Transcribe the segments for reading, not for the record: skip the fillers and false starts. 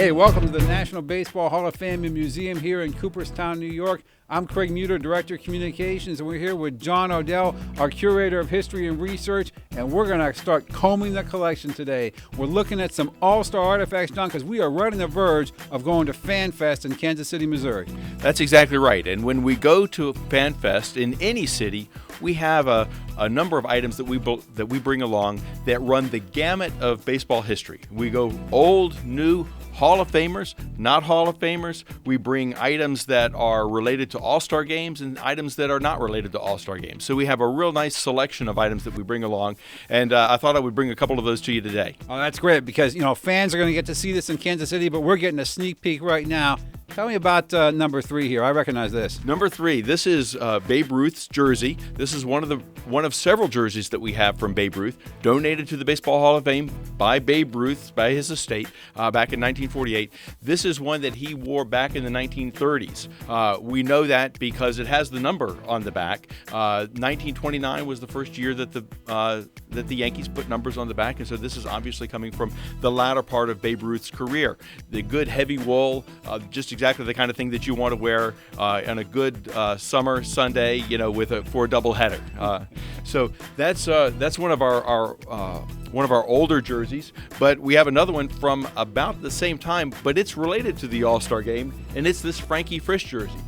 Hey, welcome to the National Baseball Hall of Fame and Museum here in Cooperstown, New York. I'm Craig Muder, Director of Communications, and we're here with John Odell, our Curator of History and Research, and we're going to start combing the collection today. We're looking at some all-star artifacts, John, because we are right on the verge of going to FanFest in Kansas City, Missouri. That's exactly right. And when we go to FanFest in any city, we have a number of items that we bring along that run the gamut of baseball history. We go old, new, Hall of Famers, not Hall of Famers. We bring items that are related to All-Star games and items that are not related to All-Star games. So we have a real nice selection of items that we bring along, and I thought I would bring a couple of those to you today. Oh, that's great, because fans are going to get to see this in Kansas City, but we're getting a sneak peek right now. Tell me about number 3 here. I recognize this. Number 3, this is Babe Ruth's jersey. This is one of several jerseys that we have from Babe Ruth, donated to the Baseball Hall of Fame by Babe Ruth, by his estate, back in 1948. This is one that he wore back in the 1930s. We know that because it has the number on the back. 1929 was the first year that the Yankees put numbers on the back, and so this is obviously coming from the latter part of Babe Ruth's career. The good heavy wool, just exactly the kind of thing that you want to wear on a good summer Sunday, for a doubleheader. So that's one of our older jerseys. But we have another one from about the same time, but it's related to the All-Star game, and it's this Frankie Frish jersey.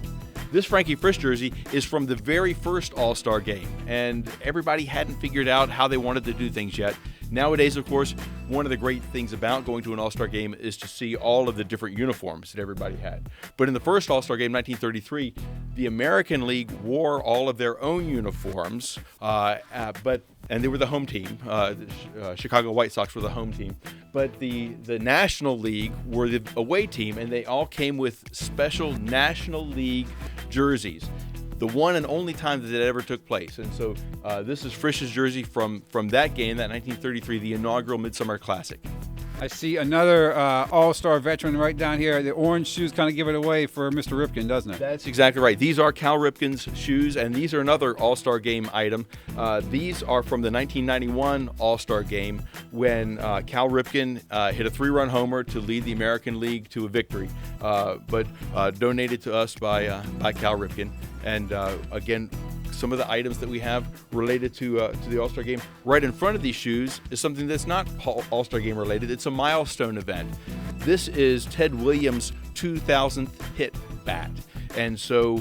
This Frankie Frish jersey is from the very first All-Star game, and everybody hadn't figured out how they wanted to do things yet. Nowadays, of course, one of the great things about going to an All-Star game is to see all of the different uniforms that everybody had. But in the first All-Star game, 1933, the American League wore all of their own uniforms, and they were the home team. The Chicago White Sox were the home team. But the National League were the away team, and they all came with special National League jerseys. The one and only time that it ever took place. And so this is Frish's jersey from that game, that 1933, the inaugural Midsummer Classic. I see another all-star veteran right down here. The orange shoes kind of give it away for Mr. Ripken, doesn't it? That's exactly right. These are Cal Ripken's shoes, and these are another all-star game item. These are from the 1991 all-star game when Cal Ripken hit a 3-run homer to lead the American League to a victory, but donated to us by Cal Ripken. And again, some of the items that we have related to the All-Star Game. Right in front of these shoes is something that's not All-Star Game related. It's a milestone event. This is Ted Williams' 2000th hit bat. And so,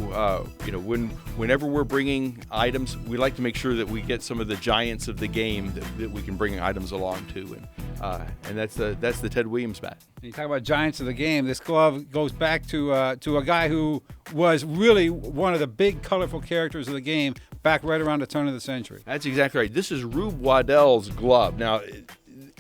whenever we're bringing items, we like to make sure that we get some of the giants of the game that we can bring items along to. And that's the Ted Williams bat. You talk about giants of the game. This glove goes back to a guy who was really one of the big, colorful characters of the game back right around the turn of the century. That's exactly right. This is Rube Waddell's glove. Now,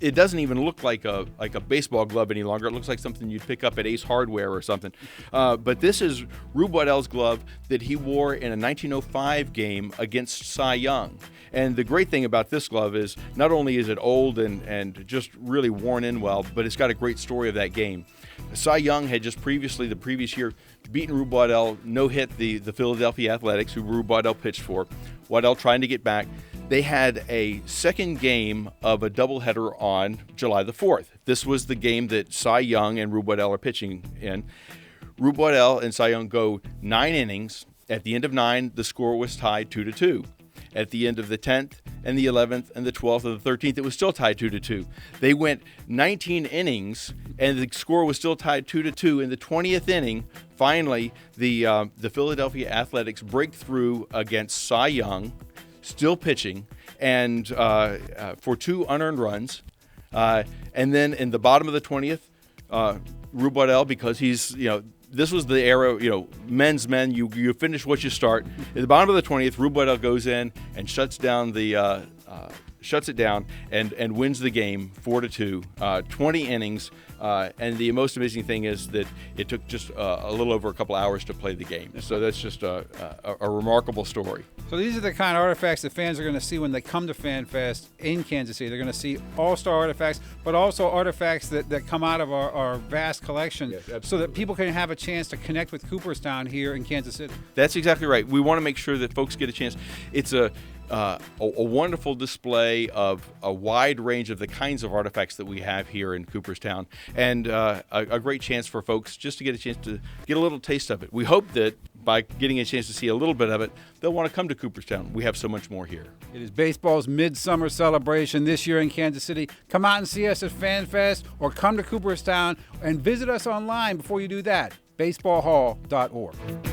it doesn't even look like a baseball glove any longer. It looks like something you'd pick up at Ace Hardware or something. But this is Rube Waddell's glove that he wore in a 1905 game against Cy Young. And the great thing about this glove is not only is it old and just really worn in well, but it's got a great story of that game. Cy Young had just the previous year, beaten Rube Waddell, no-hit the Philadelphia Athletics, who Rube Waddell pitched for. Waddell trying to get back. They had a second game of a doubleheader on July the 4th. This was the game that Cy Young and Rube Waddell are pitching in. Rube Waddell and Cy Young go 9 innings. At the end of 9, the score was tied 2-2. At the end of the 10th and the 11th and the 12th and the 13th, it was still tied 2-2. They went 19 innings, and the score was still tied 2-2. In the 20th inning, finally, the Philadelphia Athletics break through against Cy Young, still pitching, and for 2 unearned runs. And then in the bottom of the 20th, Rube Waddell, because he's, this was the era, men's men, you finish what you start. At the bottom of the 20th, Rube Waddell goes in and shuts it down and wins the game 4-2, 20 innings. And the most amazing thing is that it took just a little over a couple hours to play the game. So that's just a remarkable story. So these are the kind of artifacts that fans are going to see when they come to FanFest in Kansas City. They're going to see all-star artifacts, but also artifacts that come out of our vast collection, yes, so that people can have a chance to connect with Cooperstown here in Kansas City. That's exactly right. We want to make sure that folks get a chance. It's a wonderful display of a wide range of the kinds of artifacts that we have here in Cooperstown, and a great chance for folks just to get a chance to get a little taste of it. We hope that by getting a chance to see a little bit of it, they'll want to come to Cooperstown. We have so much more here. It is baseball's midsummer celebration this year in Kansas City. Come out and see us at FanFest, or come to Cooperstown and visit us online before you do that, baseballhall.org.